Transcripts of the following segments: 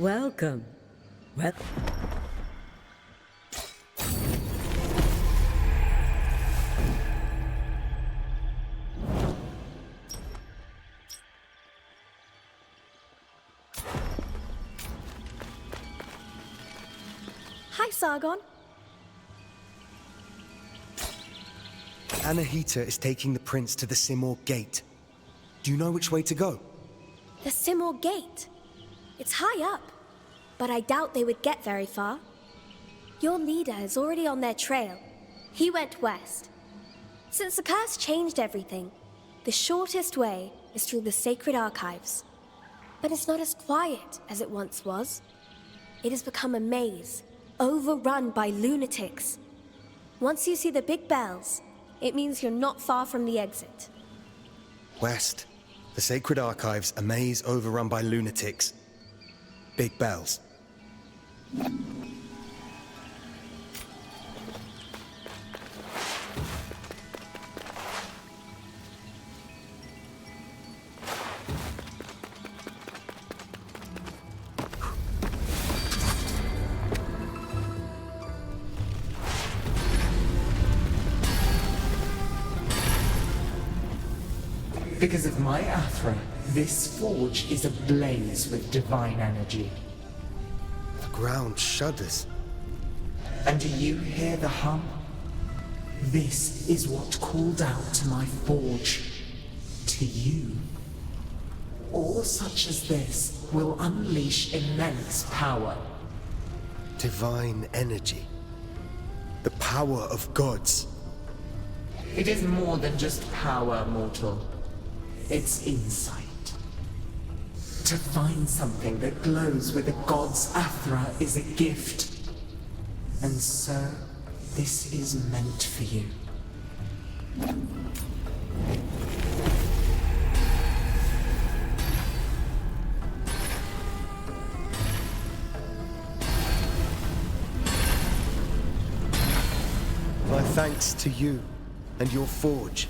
Welcome. Well. Hi, Sargon. Anahita is taking the prince to the Simurgh gate. Do you know which way to go? The Simurgh gate. It's high up, but I doubt they would get very far. Your leader is already on their trail. He went west. Since the curse changed everything, the shortest way is through the sacred archives. But it's not as quiet as it once was. It has become a maze, overrun by lunatics. Once you see the big bells, it means you're not far from the exit. West. The sacred archives, a maze overrun by lunatics. Big bells. Because of my Athra, this forge is ablaze with divine energy. The ground shudders. And do you hear the hum? This is what called out to my forge. To you. All such as this will unleash immense power. Divine energy. The power of gods. It is more than just power, mortal. It's insight. To find something that glows with a god's Athra is a gift. And so, this is meant for you. My thanks to you and your forge.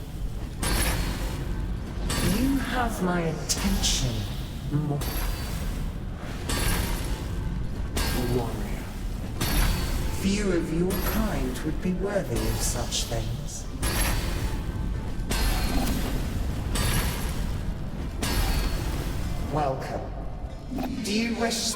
You have my attention, warrior. Few of your kind would be worthy of such things. Welcome. Do you wish...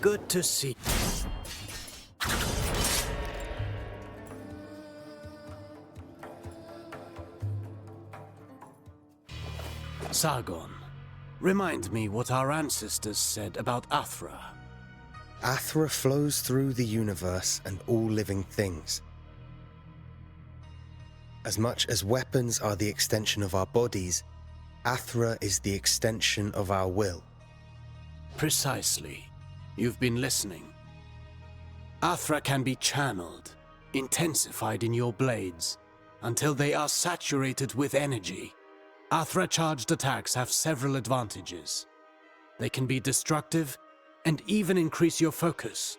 Good to see. Sargon, remind me what our ancestors said about Athra. Athra flows through the universe and all living things. As much as weapons are the extension of our bodies, Athra is the extension of our will. Precisely. You've been listening. Athra can be channeled, intensified in your blades, until they are saturated with energy. Athra-charged attacks have several advantages. They can be destructive and even increase your focus.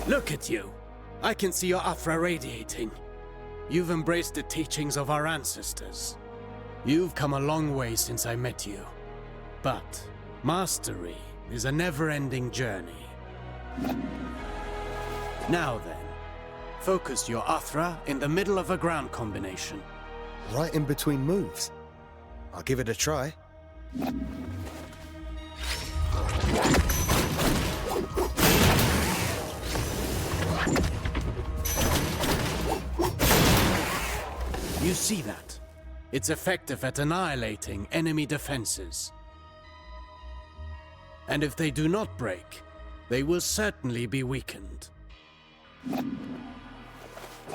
Look at you. I can see your Athra radiating. You've embraced the teachings of our ancestors. You've come a long way since I met you. But mastery is a never-ending journey. Now then, focus your Athra in the middle of a ground combination. Right in between moves. I'll give it a try. You see that? It's effective at annihilating enemy defenses. And if they do not break, they will certainly be weakened.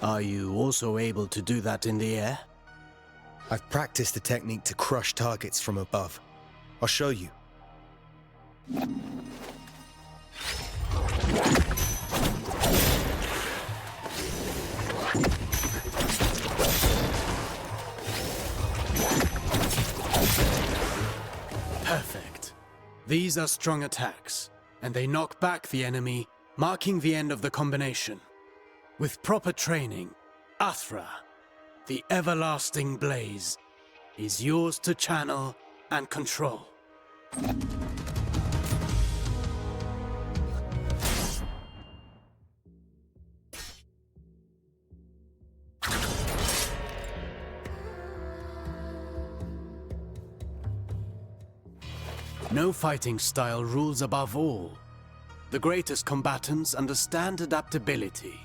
Are you also able to do that in the air? I've practiced the technique to crush targets from above. I'll show you. Perfect. These are strong attacks, and they knock back the enemy, marking the end of the combination. With proper training, Athra, the everlasting blaze, is yours to channel and control. No fighting style rules above all. The greatest combatants understand adaptability.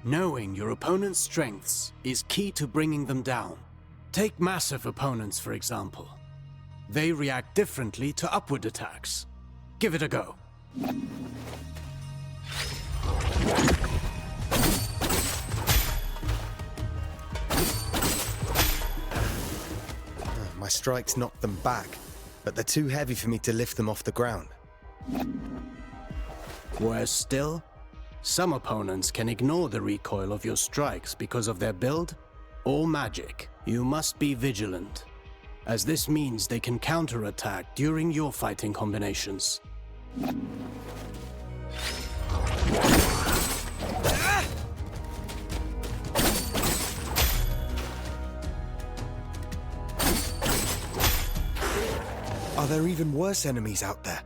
Knowing your opponent's strengths is key to bringing them down. Take massive opponents, for example. They react differently to upward attacks. Give it a go. My strikes knocked them back, but they're too heavy for me to lift them off the ground. Worse still, some opponents can ignore the recoil of your strikes because of their build or magic. You must be vigilant, as this means they can counterattack during your fighting combinations. Are there even worse enemies out there?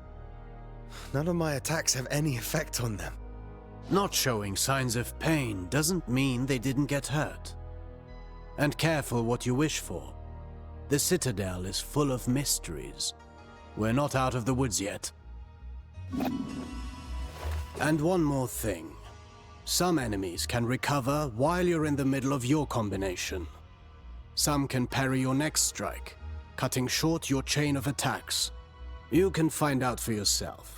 None of my attacks have any effect on them. Not showing signs of pain doesn't mean they didn't get hurt. And careful what you wish for. The Citadel is full of mysteries. We're not out of the woods yet. And one more thing. Some enemies can recover while you're in the middle of your combination. Some can parry your next strike, cutting short your chain of attacks. You can find out for yourself.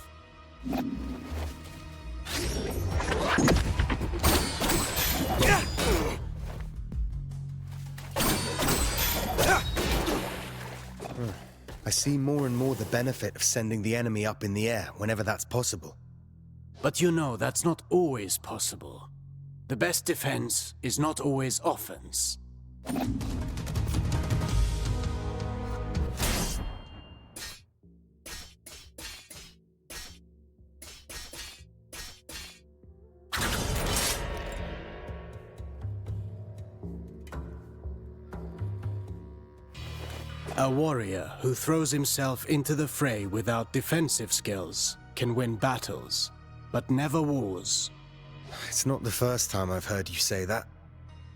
I see more and more the benefit of sending the enemy up in the air whenever that's possible. But you know that's not always possible. The best defense is not always offense. A warrior who throws himself into the fray without defensive skills can win battles, but never wars. It's not the first time I've heard you say that.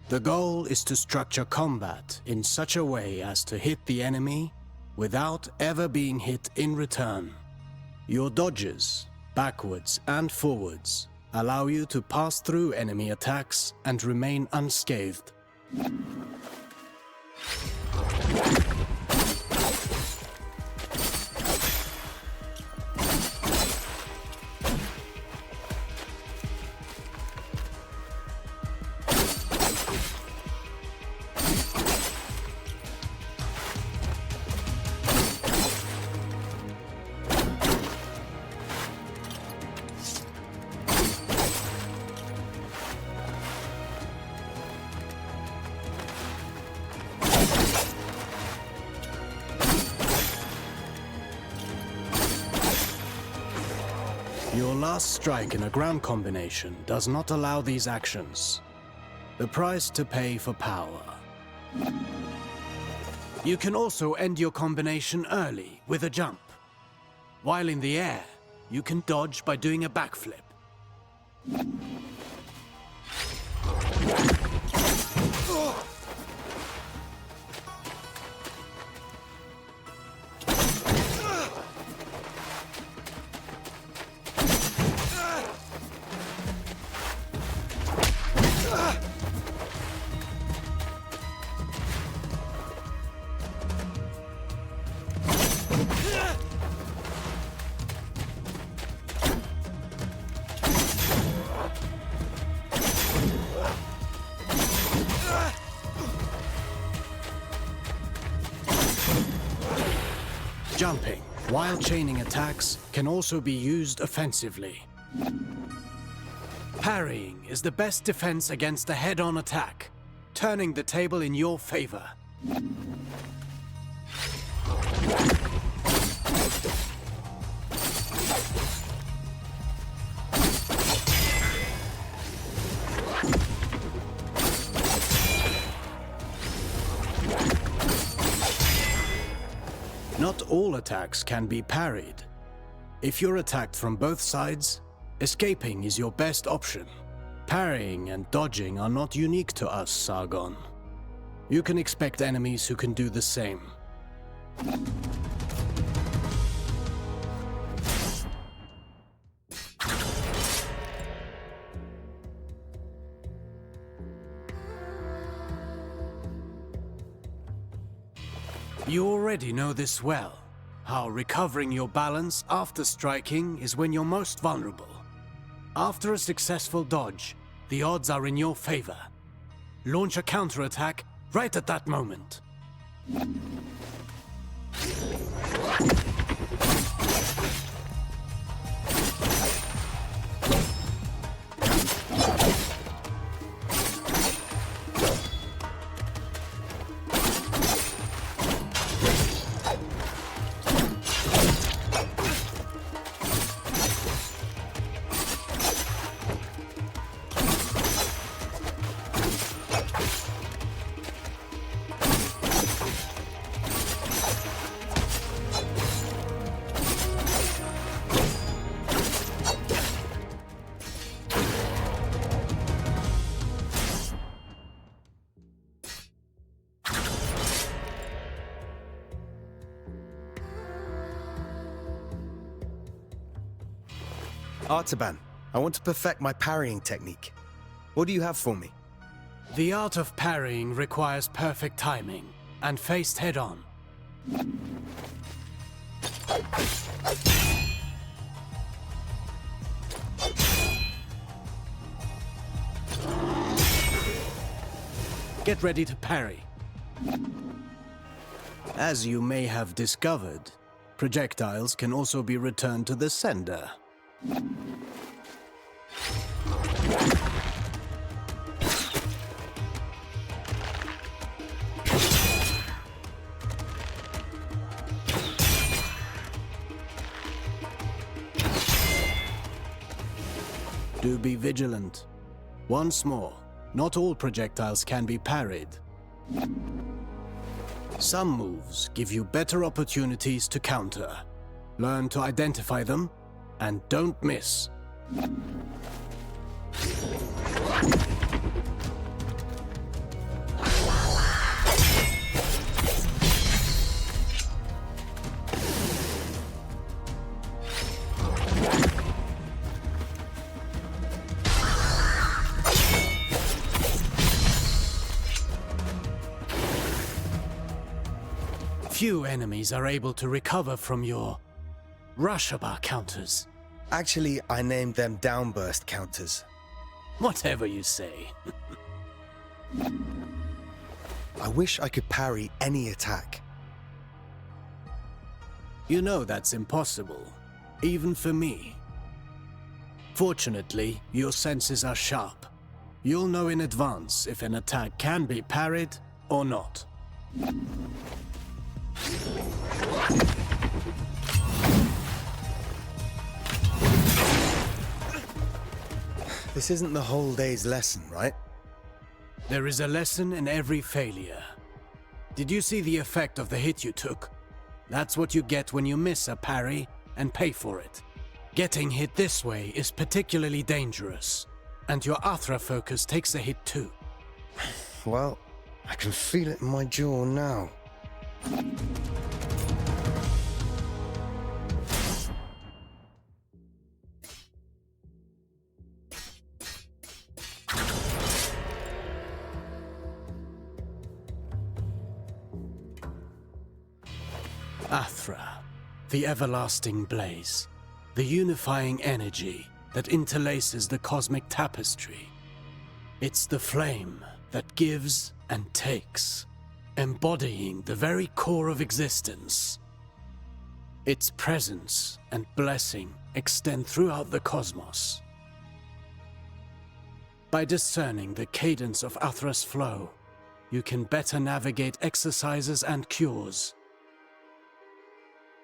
The goal is to structure combat in such a way as to hit the enemy without ever being hit in return. Your dodges, backwards and forwards, allow you to pass through enemy attacks and remain unscathed. Your last strike in a ground combination does not allow these actions. The price to pay for power. You can also end your combination early with a jump. While in the air, you can dodge by doing a backflip. Jumping, while chaining attacks, can also be used offensively. Parrying is the best defense against a head-on attack, turning the table in your favor. Not all attacks can be parried. If you're attacked from both sides, escaping is your best option. Parrying and dodging are not unique to us, Sargon. You can expect enemies who can do the same. You already know this well, how recovering your balance after striking is when you're most vulnerable. After a successful dodge, the odds are in your favor. Launch a counterattack right at that moment. Artaban, I want to perfect my parrying technique. What do you have for me? The art of parrying requires perfect timing and faced head-on. Get ready to parry. As you may have discovered, projectiles can also be returned to the sender. Do be vigilant. Once more, not all projectiles can be parried. Some moves give you better opportunities to counter. Learn to identify them and don't miss. Few enemies are able to recover from your Artaban counters. Actually, I named them downburst counters. Whatever you say. I wish I could parry any attack. You know that's impossible, even for me. Fortunately, your senses are sharp. You'll know in advance if an attack can be parried or not. This isn't the whole day's lesson, right? There is a lesson in every failure. Did you see the effect of the hit you took? That's what you get when you miss a parry and pay for it. Getting hit this way is particularly dangerous, and your Athra focus takes a hit too. Well, I can feel it in my jaw now. Athra, the everlasting blaze, the unifying energy that interlaces the cosmic tapestry. It's the flame that gives and takes, embodying the very core of existence. Its presence and blessing extend throughout the cosmos. By discerning the cadence of Athra's flow, you can better navigate exercises and cures.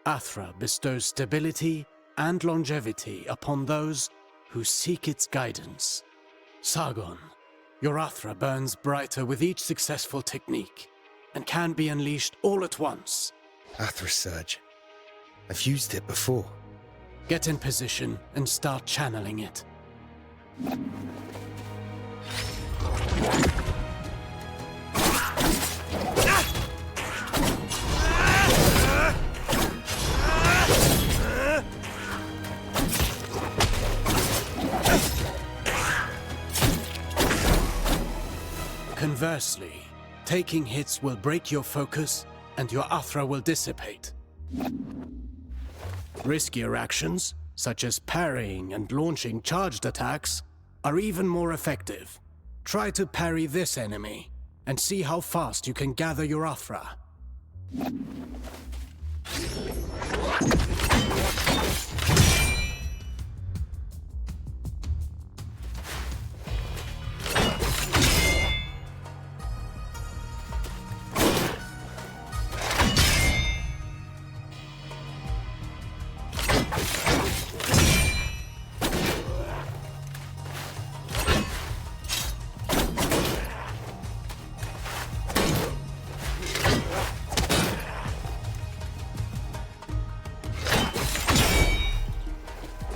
Athra bestows stability and longevity upon those who seek its guidance. Sargon, your Athra burns brighter with each successful technique, and can be unleashed all at once. Athra Surge. I've used it before. Get in position and start channeling it. Conversely, taking hits will break your focus and your Athra will dissipate. Riskier actions, such as parrying and launching charged attacks, are even more effective. Try to parry this enemy and see how fast you can gather your Athra.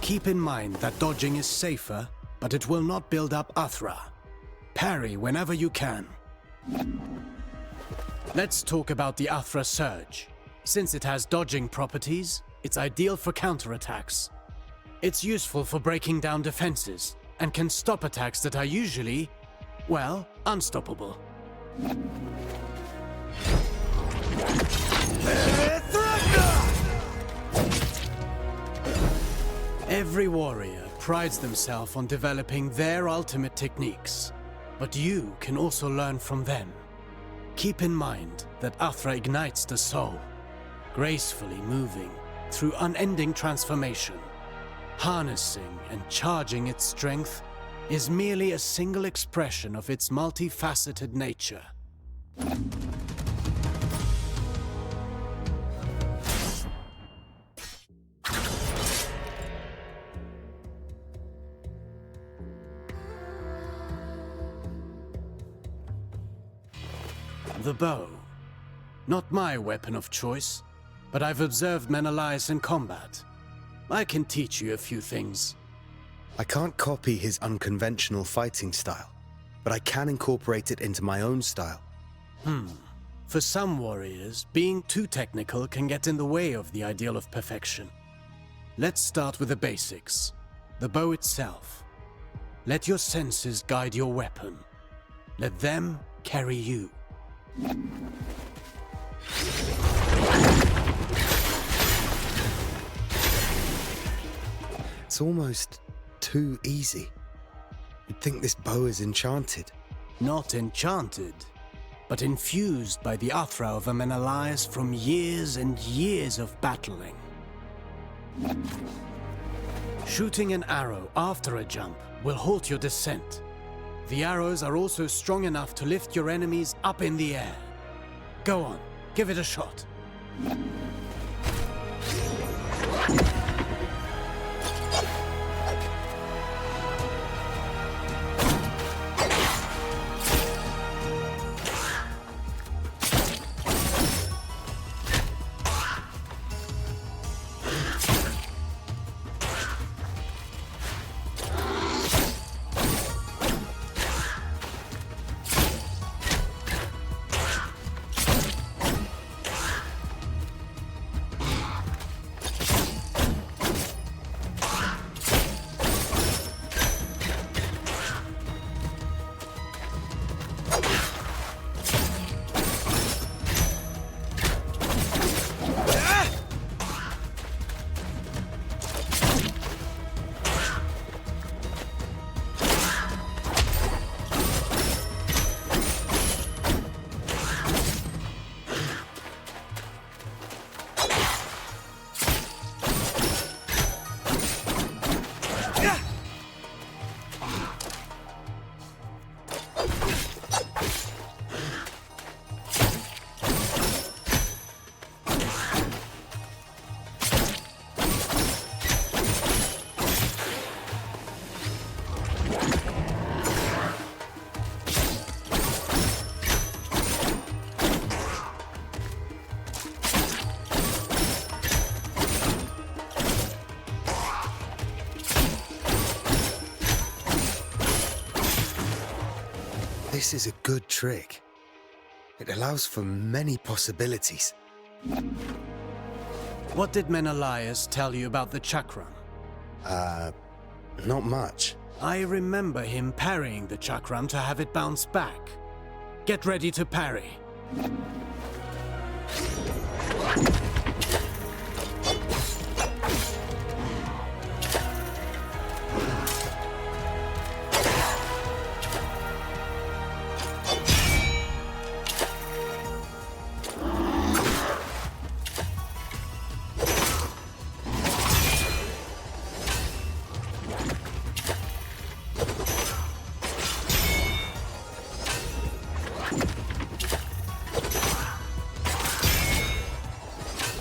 Keep in mind that dodging is safer, but it will not build up Athra. Parry whenever you can. Let's talk about the Athra Surge. Since it has dodging properties, it's ideal for counterattacks. It's useful for breaking down defenses, and can stop attacks that are usually, well, unstoppable. Every warrior prides themselves on developing their ultimate techniques, but you can also learn from them. Keep in mind that Athra ignites the soul, gracefully moving through unending transformation. Harnessing and charging its strength is merely a single expression of its multifaceted nature. The bow. Not my weapon of choice, but I've observed Menelaus in combat. I can teach you a few things. I can't copy his unconventional fighting style, but I can incorporate it into my own style. For some warriors, being too technical can get in the way of the ideal of perfection. Let's start with the basics. The bow itself. Let your senses guide your weapon. Let them carry you. It's almost too easy. You'd think this bow is enchanted. Not enchanted, but infused by the athra of a Menelaus from years and years of battling. Shooting an arrow after a jump will halt your descent. The arrows are also strong enough to lift your enemies up in the air. Go on, give it a shot. This is a good trick. It allows for many possibilities. What did Menelaus tell you about the chakram? Not much. I remember him parrying the chakram to have it bounce back. Get ready to parry.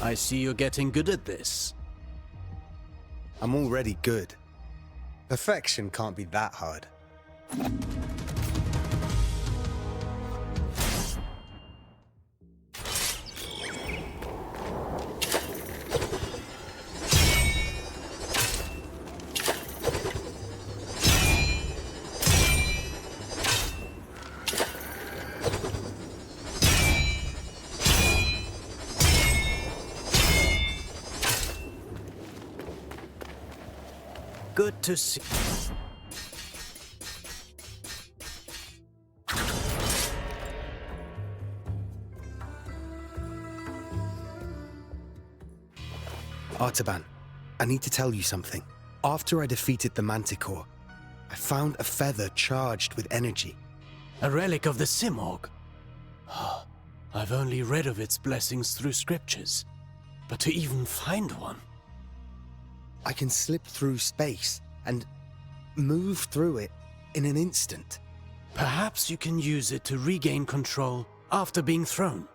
I see you're getting good at this. I'm already good. Perfection can't be that hard. Good to see. Artaban, I need to tell you something. After I defeated the Manticore, I found a feather charged with energy. A relic of the Simurgh. I've only read of its blessings through scriptures, but to even find one. I can slip through space and move through it in an instant. Perhaps you can use it to regain control after being thrown.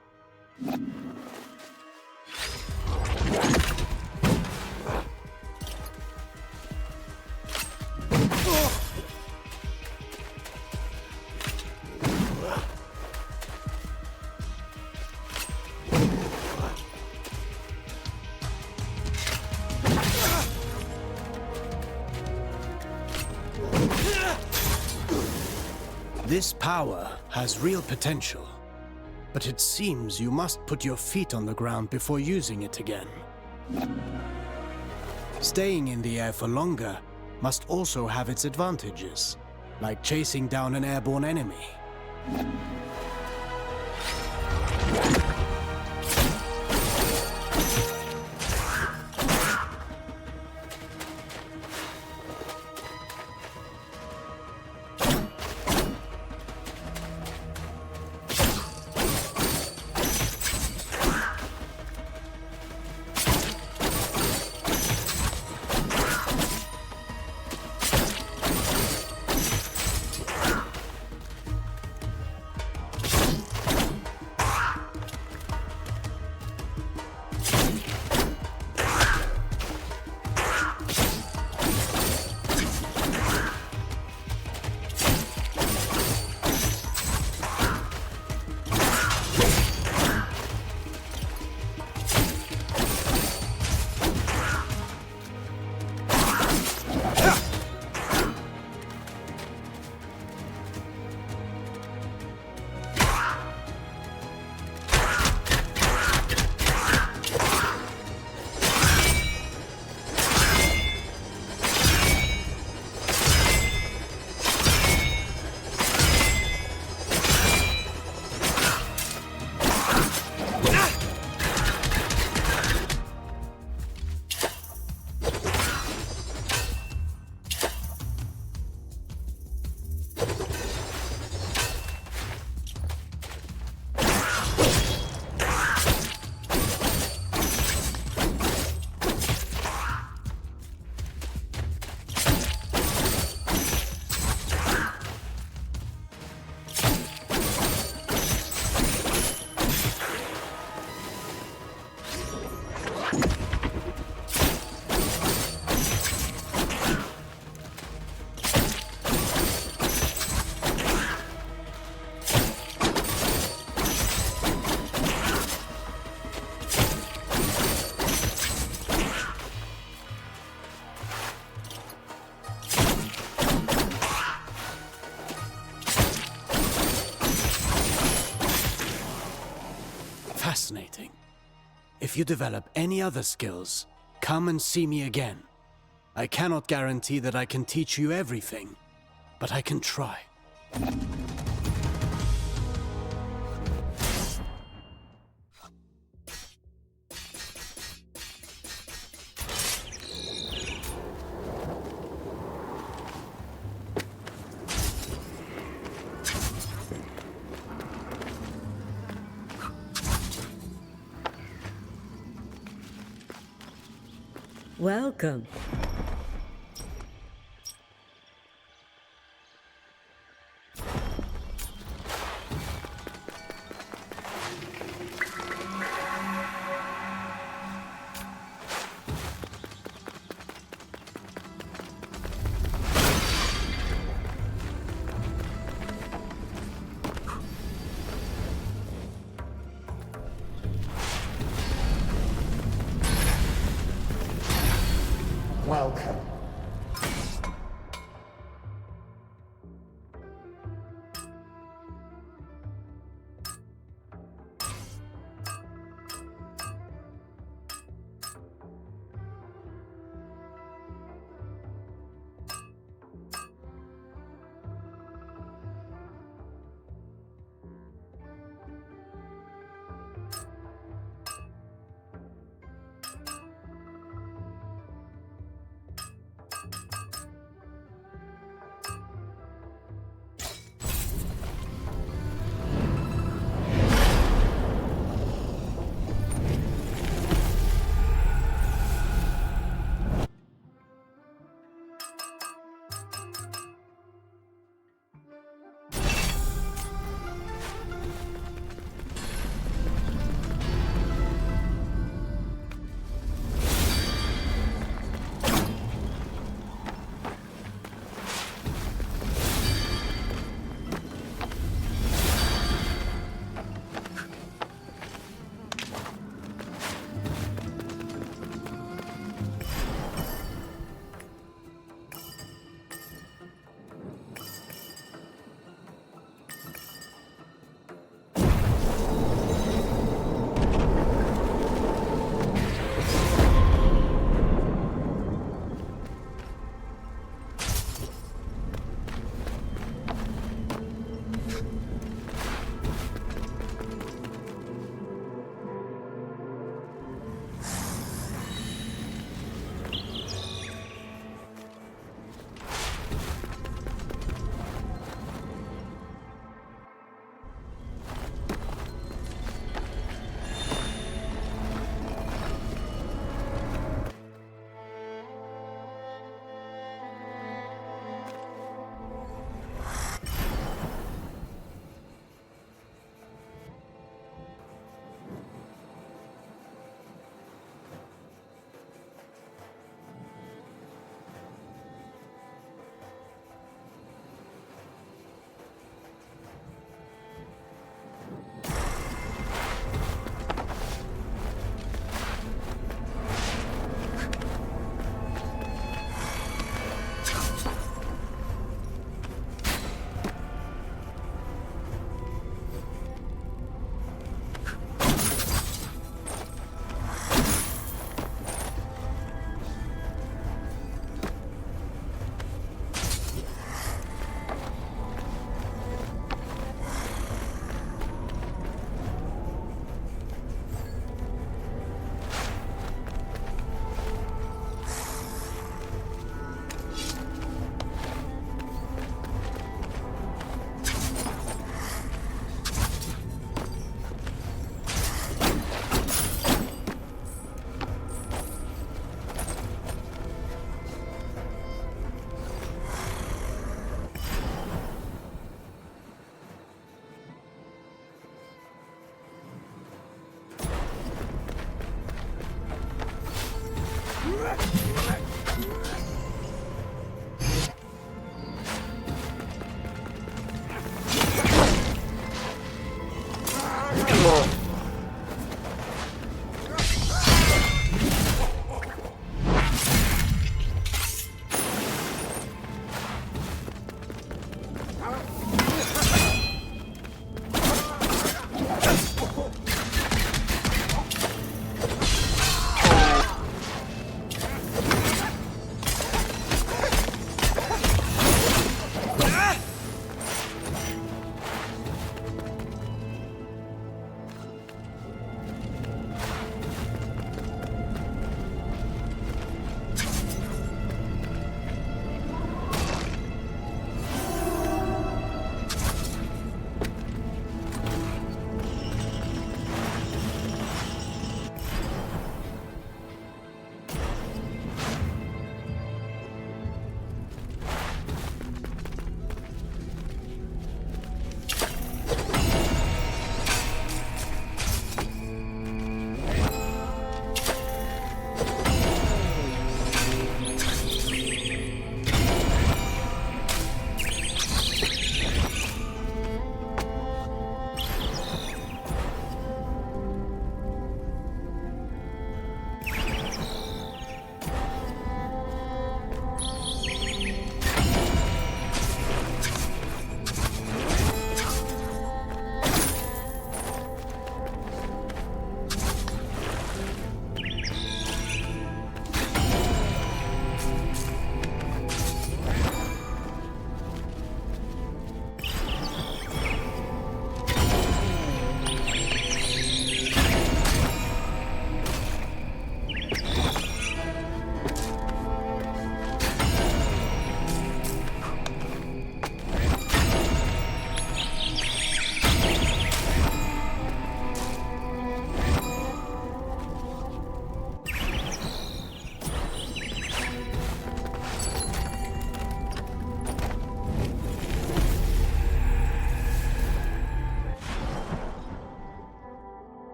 This power has real potential, but it seems you must put your feet on the ground before using it again. Staying in the air for longer must also have its advantages, like chasing down an airborne enemy. Fascinating. If you develop any other skills, come and see me again. I cannot guarantee that I can teach you everything, but I can try. Welcome.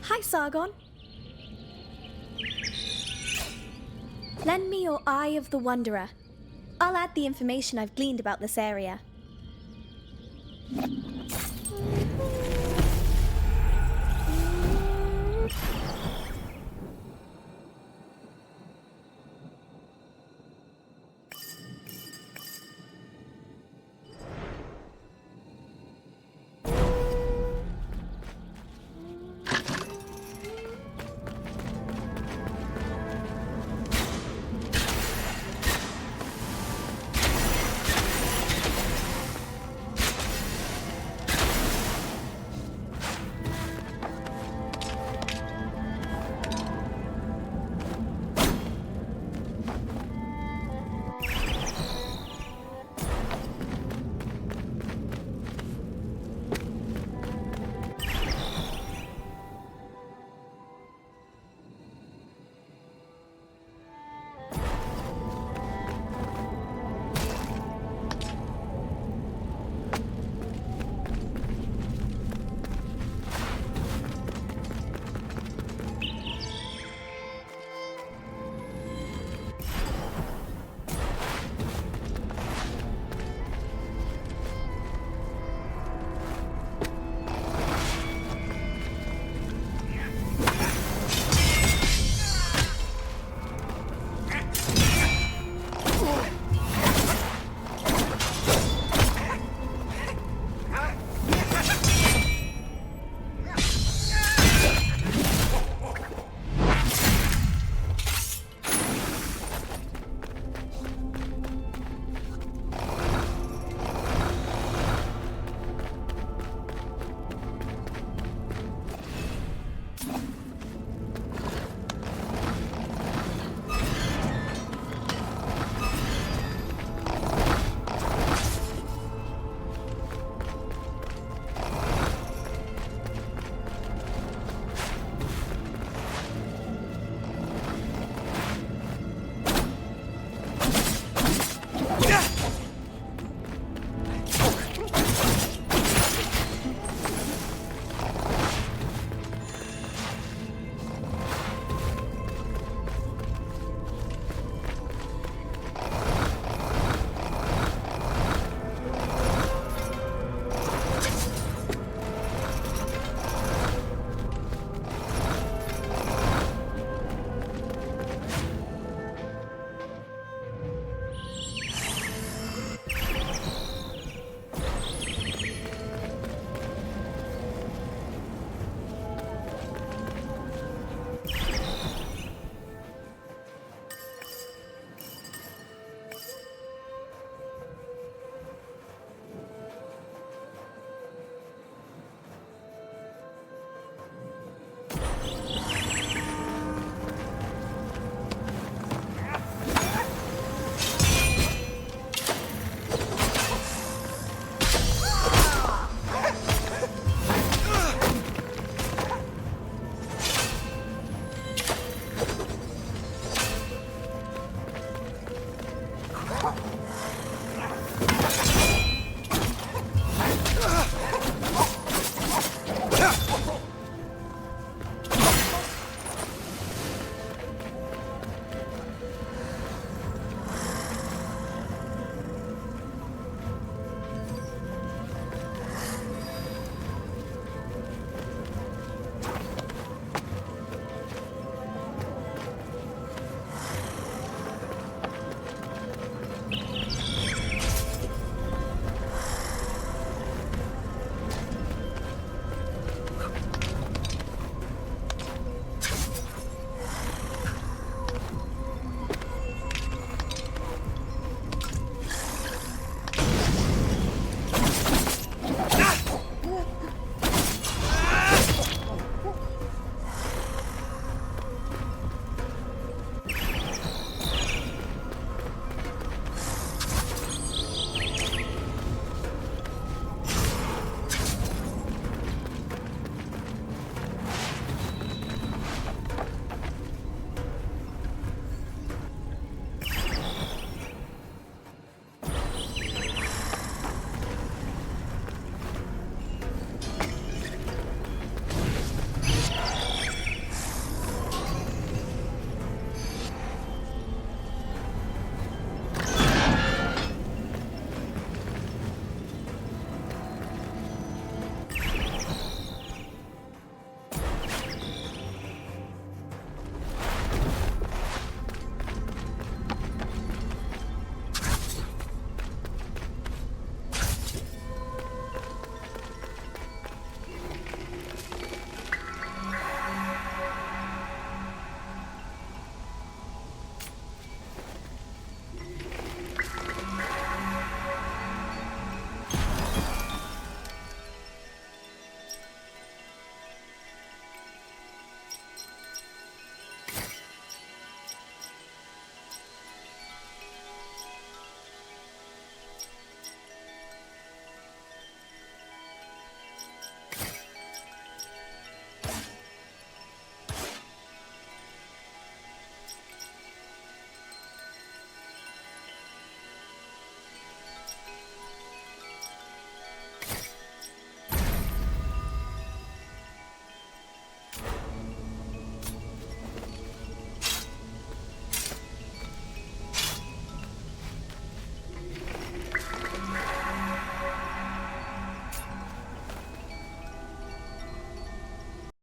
Hi, Sargon. Lend me your Eye of the Wanderer. I'll add the information I've gleaned about this area.